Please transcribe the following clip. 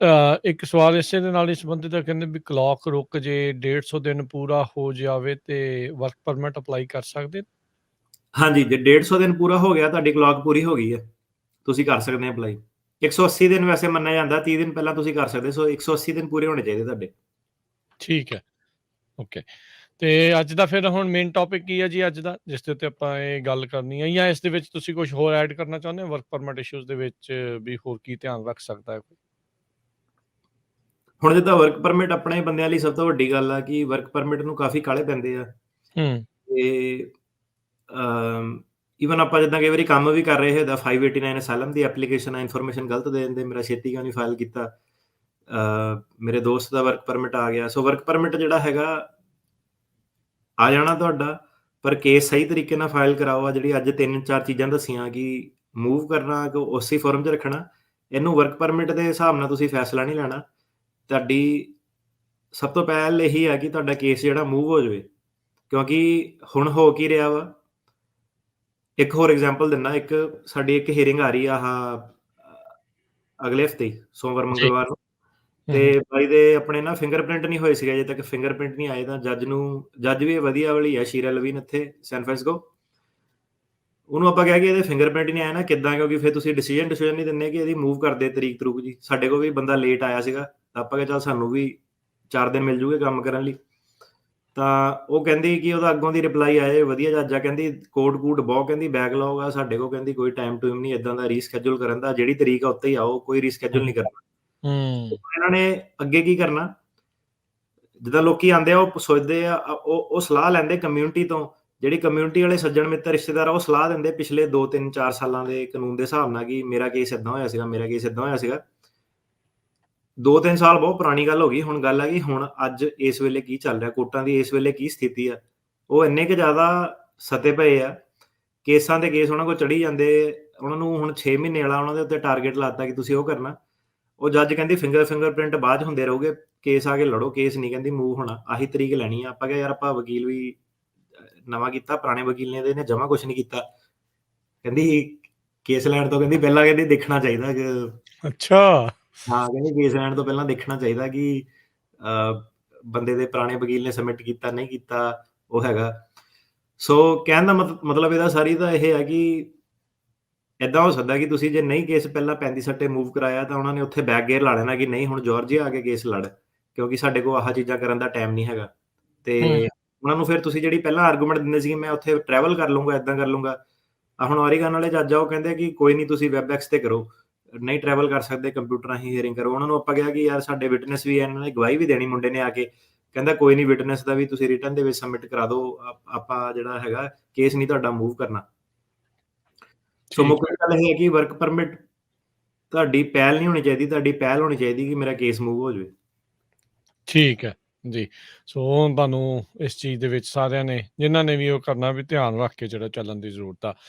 ਇੱਕ ਸਵਾਲ ਇਸੇ ਦੇ ਨਾਲ ਹੀ ਸੰਬੰਧਿਤ ਹੈ, ਕਹਿੰਦੇ ਵੀ ਕਲੌਕ ਰੁਕ ਜੇ 150 ਦਿਨ ਪੂਰਾ ਹੋ ਜਾਵੇ ਤੇ ਵਰਕ ਪਰਮਿਟ ਅਪਲਾਈ ਕਰ ਸਕਦੇ? ਹਾਂਜੀ, ਜੇ 150 ਦਿਨ ਪੂਰਾ ਹੋ ਗਿਆ, ਤੁਹਾਡੀ ਕਲੌਕ ਪੂਰੀ ਹੋ ਗਈ ਹੈ, ਤੁਸੀਂ ਕਰ ਸਕਦੇ ਹੋ ਅਪਲਾਈ। 180 ਦਿਨ ਵੈਸੇ ਮੰਨਿਆ ਜਾਂਦਾ, 30 ਦਿਨ ਪਹਿਲਾਂ ਤੁਸੀਂ ਕਰ ਸਕਦੇ, ਸੋ 180 ਦਿਨ ਪੂਰੇ ਹੋਣੇ ਚਾਹੀਦੇ ਤੁਹਾਡੇ। ਠੀਕ ਹੈ, ਓਕੇ। ਤੇ ਅੱਜ ਦਾ ਫਿਰ ਹੁਣ ਮੇਨ ਟੌਪਿਕ ਕੀ ਹੈ ਜੀ ਅੱਜ ਦਾ, ਜਿਸ ਦੇ ਉੱਤੇ ਆਪਾਂ ਇਹ ਗੱਲ ਕਰਨੀ ਹੈ, ਜਾਂ ਇਸ ਦੇ ਵਿੱਚ ਤੁਸੀਂ ਕੁਛ ਹੋਰ ਐਡ ਕਰਨਾ ਚਾਹੁੰਦੇ ਹੋ ਵਰਕ ਪਰਮਿਟ ਇਸ਼ੂਜ਼ ਦੇ ਵਿੱਚ, ਵੀ ਹੋਰ ਕੀ ਧਿਆਨ ਰੱਖ ਸਕਦਾ ਹੈ ਕੋਈ? ਹੁਣ ਜਿੱਦਾਂ ਵਰਕ ਪਰਮਿਟ ਆਪਣੇ ਬੰਦਿਆਂ ਲਈ ਸਭ ਤੋਂ ਵੱਡੀ ਗੱਲ ਆ ਕਿ ਵਰਕ ਪਰਮਿਟ ਨੂੰ ਕਾਫ਼ੀ ਕਾਹਲੇ ਪੈਂਦੇ ਆ। ਹੂੰ। ਤੇ ਈਵਨ ਆਪਾਂ ਜਿੱਦਾਂ ਕਈ ਵਾਰੀ ਕੰਮ ਵੀ ਕਰ ਰਹੇ ਹਾਂ, 589 ਅਸਾਈਲਮ ਦੀ ਐਪਲੀਕੇਸ਼ਨ ਆ, ਇਨਫੋਰਮੇਸ਼ਨ ਗਲਤ ਦੇ ਦਿੰਦੇ, ਮੇਰਾ ਛੇਤੀ ਕਿਉਂ ਨਹੀਂ ਫਾਈਲ ਕੀਤਾ। ਮੇਰੇ ਦੋਸਤ ਦਾ ਵਰਕ ਪਰਮਿਟ ਆ ਗਿਆ। ਸੋ ਵਰਕ ਪਰਮਿਟ ਜਿਹੜਾ ਹੈਗਾ ਆ ਜਾਣਾ ਤੁਹਾਡਾ, ਪਰ ਕੇਸ ਸਹੀ ਤਰੀਕੇ ਨਾਲ ਫਾਈਲ ਕਰਾਓ। ਆ ਜਿਹੜੀ ਅੱਜ 3-4 ਚੀਜ਼ਾਂ ਦੱਸੀਆਂ ਕਿ ਮੂਵ ਕਰਨਾ, ਕਿ ਉਸੇ ਫੋਰਮ 'ਚ ਰੱਖਣਾ, ਇਹਨੂੰ ਵਰਕ ਪਰਮਿਟ ਦੇ ਹਿਸਾਬ ਨਾਲ ਤੁਸੀਂ ਫੈਸਲਾ ਨਹੀਂ ਲੈਣਾ। ਤੁਹਾਡੀ ਸਭ ਤੋਂ ਪਹਿਲ ਇਹੀ ਹੈ ਕਿ ਤੁਹਾਡਾ ਕੇਸ ਜਿਹੜਾ ਮੂਵ ਹੋ ਜਾਵੇ, ਕਿਉਂਕਿ ਹੁਣ ਹੋ ਕੀ ਰਿਹਾ ਵਾ। ਇੱਕ ਹੋਰ ਐਗਜ਼ਾਮਪਲ ਦਿੰਦਾ, ਸਾਡੀ ਇੱਕ ਹੀਅਰਿੰਗ ਆ ਰਹੀ ਆ ਅਗਲੇ ਹਫ਼ਤੇ ਸੋਮਵਾਰ ਜੀ। ਮੰਗਲਵਾਰ ਨੂੰ। ਹੂੰ, ਤੇ ਹੂੰ। ਬਾਈ ਦੇ ਆਪਣੇ ਨਾ ਫਿੰਗਰਪ੍ਰਿੰਟ ਨਹੀਂ ਹੋਏ ਸੀਗੇ, ਅਜੇ ਤੱਕ ਫਿੰਗਰਪ੍ਰਿੰਟ ਨਹੀਂ ਆਏ, ਤਾਂ ਜੱਜ ਵੀ ਵਧੀਆ ਵਾਲੀ ਹੈ, ਸ਼ੀਰਾ ਲਵੀਨ, ਇੱਥੇ ਸੈਨ ਫ੍ਰਾਂਸਿਸਕੋ। ਉਹਨੂੰ ਆਪਾਂ ਕਿਹਾ ਕਿ ਇਹਦੇ ਫਿੰਗਰਪ੍ਰਿੰਟ ਨਹੀਂ ਆਇਆ ਨਾ, ਕਿੱਦਾਂ, ਕਿਉਂਕਿ ਫਿਰ ਤੁਸੀਂ ਡਿਸੀਜਨ ਨਹੀਂ ਦਿੰਦੇ ਕਿ ਇਹਦੀ ਮੂਵ ਕਰਦੇ ਤਰੀਕ ਤਰੂਕ ਜੀ। ਸਾਡੇ ਕੋਲ ਵੀ ਬੰਦਾ ਲੇਟ ਆਇਆ ਸੀਗਾ, ਤਾਂ ਆਪਾਂ ਕਿਹਾ ਚੱਲ ਸਾਨੂੰ ਵੀ 4 ਦਿਨ ਮਿਲ ਜੂਗੇ ਕੰਮ ਕਰਨ ਲਈ। ਤਾਂ ਉਹ ਕਹਿੰਦੀ ਕਿ ਉਹਦਾ ਅੱਗੋਂ ਦੀ ਰਿਪਲਾਈ ਆਏ, ਵਧੀਆ ਜੱਜ ਆ, ਕਹਿੰਦੀ ਕੋਡ ਕੂਡ ਬਹੁਤ, ਕਹਿੰਦੀ ਬੈਕਲੌਗ ਆ ਸਾਡੇ ਕੋਲ, ਕਹਿੰਦੀ ਕੋਈ ਟਾਈਮ ਟੂਮ ਨਹੀਂ ਇੱਦਾਂ ਦਾ ਰੀਸ਼ੈਡਿਊਲ ਕਰਨ ਦਾ, ਜਿਹੜੀ ਤਰੀਕ ਆ ਉੱਤੇ ਹੀ ਆਓ, ਕੋਈ ਰੀਸ਼ੈਡਿਊਲ ਨਹੀਂ ਕਰਨਾ। ਹੂੰ। ਇਹਨਾਂ ਨੇ ਅੱਗੇ ਕੀ ਕਰਨਾ, ਜਿੱਦਾਂ ਲੋਕੀ ਆਉਂਦੇ ਆ, ਉਹ ਸੋਚਦੇ ਆ, ਉਹ ਸਲਾਹ ਲੈਂਦੇ ਕਮਿਊਨਿਟੀ ਤੋਂ, ਜਿਹੜੀ ਕਮਿਊਨਿਟੀ ਵਾਲੇ ਸੱਜਣ ਮਿੱਤਰ ਰਿਸ਼ਤੇਦਾਰ ਆ, ਉਹ ਸਲਾਹ ਦਿੰਦੇ ਪਿਛਲੇ 2-3-4 ਸਾਲਾਂ ਦੇ ਕਾਨੂੰਨ ਦੇ ਹਿਸਾਬ ਨਾਲ ਕਿ ਮੇਰਾ ਕੇਸ ਏਦਾਂ ਹੋਇਆ ਸੀਗਾ, ਮੇਰਾ ਕੇਸ ਏਦਾਂ ਹੋਇਆ ਸੀਗਾ। 2-3 ਸਾਲ ਬਹੁਤ ਪੁਰਾਣੀ ਗੱਲ ਹੋ ਗਈ। ਹੁਣ ਗੱਲ ਹੈ ਕਿ ਹੁਣ ਅੱਜ ਇਸ ਵੇਲੇ ਕੀ ਚੱਲ ਰਿਹਾ, ਕੋਰਟਾਂ ਦੀ ਇਸ ਵੇਲੇ ਕੀ ਸਥਿਤੀ ਆ। ਉਹ ਇੰਨੇ ਕੁ ਜ਼ਿਆਦਾ ਸਤੇ ਪਏ ਆ, ਕੇਸਾਂ ਦੇ ਕੇਸ ਉਹਨਾਂ ਕੋਲ ਚੜੀ ਜਾਂਦੇ। ਉਹਨਾਂ ਨੂੰ ਹੁਣ 6 ਮਹੀਨੇ ਵਾਲਾ ਉਹਨਾਂ ਦੇ ਉੱਤੇ ਟਾਰਗੇਟ ਲਾਤਾ ਕਿ ਤੁਸੀਂ ਉਹ ਕਰਨਾ। ਉਹ ਜੱਜ ਕਹਿੰਦੀ ਫਿੰਗਰਪ੍ਰਿੰਟ ਬਾਅਦ 'ਚ ਹੁੰਦੇ ਰਹੋਗੇ, ਕੇਸ ਆ ਕੇ ਲੜੋ, ਕੇਸ ਨਹੀਂ ਕਹਿੰਦੀ ਮੂਵ ਹੋਣਾ, ਆਹੀ ਤਰੀਕ ਲੈਣੀ ਆ। ਆਪਾਂ ਕਿਹਾ ਯਾਰ, ਆਪਾਂ ਵਕੀਲ ਵੀ ਨਵਾਂ ਕੀਤਾ, ਪੁਰਾਣੇ ਵਕੀਲ ਨੇ ਇਹਨੇ ਜਮਾ ਕੁਛ ਨਹੀਂ ਕੀਤਾ। ਕਹਿੰਦੀ ਕੇਸ ਲੈਣ ਤੋਂ, ਕਹਿੰਦੀ ਪਹਿਲਾਂ, ਕਹਿੰਦੀ ਦੇਖਣਾ ਚਾਹੀਦਾ ਕਿ, ਅੱਛਾ। ਹਾਂ, ਕਹਿੰਦੀ ਕੇਸ ਲੈਣ ਤੋਂ ਪਹਿਲਾਂ ਦੇਖਣਾ ਚਾਹੀਦਾ ਕਿ ਬੰਦੇ ਦੇ ਪੁਰਾਣੇ ਵਕੀਲ ਨੇ ਸਬਮਿਟ ਕੀਤਾ, ਨਹੀਂ ਕੀਤਾ, ਉਹ ਹੈਗਾ। ਸੋ ਕਹਿਣ ਦਾ ਮਤਲਬ ਇਹਦਾ ਸਾਰੀ ਦਾ ਇਹ ਹੈ ਕਿ ਏਦਾਂ ਹੋ ਸਕਦਾ ਕਿ ਤੁਸੀਂ ਜੇ ਨਹੀਂ ਕੇਸ ਪਹਿਲਾਂ 35 ਸੱਟੇ ਮੂਵ ਕਰਾਇਆ, ਤਾਂ ਉਹਨਾਂ ਨੇ ਉੱਥੇ ਬੈਕ ਗੇਅਰ ਲਾ ਲੈਣਾ ਕਿ ਨਹੀਂ, ਹੁਣ ਜਾਰਜੀਆ ਆ ਕੇ ਕੇਸ ਲੜ, ਕਿਉਂਕਿ ਸਾਡੇ ਕੋਲ ਆਹ ਚੀਜ਼ਾਂ ਕਰਨ ਦਾ ਟਾਈਮ ਨਹੀਂ ਹੈਗਾ। ਤੇ ਹੂੰ। ਉਹਨਾਂ ਨੂੰ ਫਿਰ ਤੁਸੀਂ ਜਿਹੜੀ ਪਹਿਲਾਂ ਆਰਗੂਮੈਂਟ ਦਿੰਦੇ ਸੀ, ਮੈਂ ਉੱਥੇ ਟਰੈਵਲ ਕਰ ਲੂੰਗਾ, ਏਦਾਂ ਕਰ ਲੂੰਗਾ। ਹੁਣ ਓਰੀਗਨ ਵਾਲੇ ਜੱਜ ਆ, ਉਹ ਕਹਿੰਦੇ ਕਿ ਕੋਈ ਨਹੀਂ, ਤੁਸੀਂ ਵੈਬਐਕਸ ਤੇ ਕਰੋ, ਨਹੀਂ ਟਰੈਵਲ ਕਰ ਸਕਦੇ, ਕੰਪਿਊਟਰ ਰਾਹੀਂ ਹੀਅਰਿੰਗ ਕਰੋ। ਉਹਨਾਂ ਨੂੰ ਆਪਾਂ ਕਿਹਾ ਕਿ ਯਾਰ, ਸਾਡੇ ਵਿਟਨੈਸ ਵੀ ਹੈ, ਇਹਨਾਂ ਨੇ ਗਵਾਹੀ ਵੀ ਦੇਣੀ ਮੁੰਡੇ ਨੇ ਆ ਕੇ। ਕਹਿੰਦਾ ਕੋਈ ਨਹੀਂ, ਵਿਟਨੈਸ ਦਾ ਵੀ ਤੁਸੀਂ ਰਿਟਨ ਦੇ ਵਿੱਚ ਸਬਮਿਟ ਕਰਾ ਦਿਓ, ਆਪਾਂ ਜਿਹੜਾ ਹੈਗਾ ਕੇਸ ਨਹੀਂ ਤੁਹਾਡਾ ਮੂਵ ਕਰਨਾ। ਸੋ ਠੀਕ ਮੁੱਖ ਹੈ। ਗੱਲ ਇਹ ਹੈ ਕਿ ਵਰਕ ਪਰਮਿਟ ਤੁਹਾਡੀ ਪਹਿਲ ਨਹੀਂ ਹੋਣੀ ਚਾਹੀਦੀ, ਤੁਹਾਡੀ ਪਹਿਲ ਹੋਣੀ ਚਾਹੀਦੀ ਕਿ ਮੇਰਾ ਕੇਸ ਮੂਵ ਹੋ ਜਾਵੇ। ਠੀਕ ਹੈ ਜੀ। ਸੋ ਤੁਹਾਨੂੰ ਇਸ ਚੀਜ਼ ਦੇ ਵਿੱਚ ਸਾਰਿਆਂ ਨੇ, ਜਿਨ੍ਹਾਂ ਨੇ ਵੀ ਉਹ ਕਰਨਾ, ਵੀ ਧਿਆਨ ਰੱਖ ਕੇ ਜਿਹੜਾ ਚੱਲਣ ਦੀ ਜ਼ਰੂਰਤ ਆ।